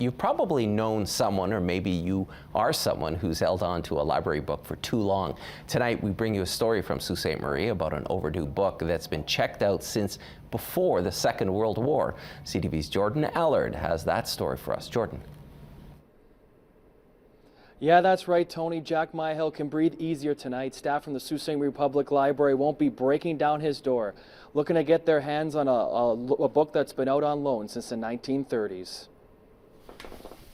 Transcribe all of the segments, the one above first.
You've probably known someone, or maybe you are someone who's held on to a library book for too long. Tonight, we bring you a story from Sault Ste. Marie about an overdue book that's been checked out since before the Second World War. CTV's Jordan Allard has that story for us. Jordan. Yeah, that's right, Tony. Jack Myhill can breathe easier tonight. Staff from the Sault Ste. Marie Public Library won't be breaking down his door, looking to get their hands on a book that's been out on loan since the 1930s.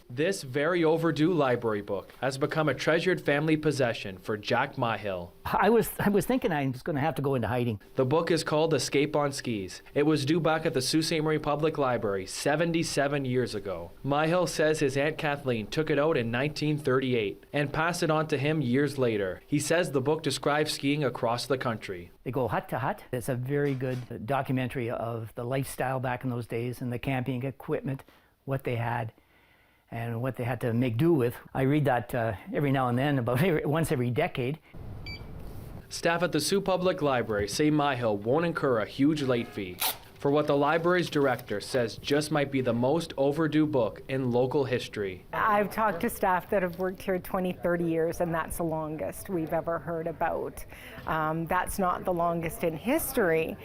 This very overdue library book has become a treasured family possession for Jack Myhill. I was thinking I was going to have to go into hiding. The book is called Escape on Skis. It was due back at the Sault Ste. Marie Public Library 77 years ago. Myhill says his Aunt Kathleen took it out in 1938 and passed it on to him years later. He says the book describes skiing across the country. They go hut to hut. It's a very good documentary of the lifestyle back in those days and the camping equipment, what they had, and what they had to make do with. I read that every now and then, about once every decade. Staff at the Sault Public Library say Myhill won't incur a huge late fee for what the library's director says just might be the most overdue book in local history. I've talked to staff that have worked here 20, 30 years, and that's the longest we've ever heard about. That's not the longest in history.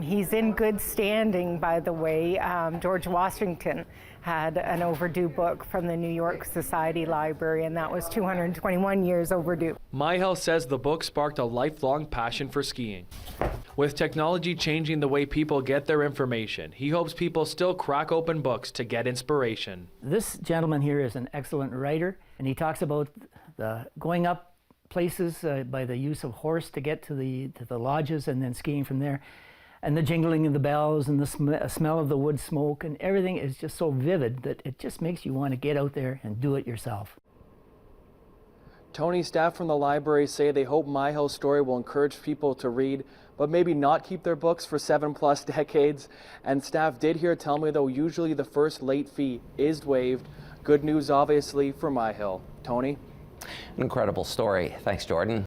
He's in good standing, by the way. George Washington had an overdue book from the New York Society Library, and that was 221 years overdue. Myhill says the book sparked a lifelong passion for skiing. With technology changing the way people get their information, he hopes people still crack open books to get inspiration. This gentleman here is an excellent writer, and he talks about going up places by the use of horse to get to the lodges and then skiing from there. And the jingling of the bells and the smell of the wood smoke and everything is just so vivid that it just makes you want to get out there and do it yourself. Tony, staff from the library say they hope Myhill's story will encourage people to read, but maybe not keep their books for 7+ decades. And staff did here tell me, though, usually the first late fee is waived. Good news, obviously, for Myhill. Tony? An incredible story. Thanks, Jordan.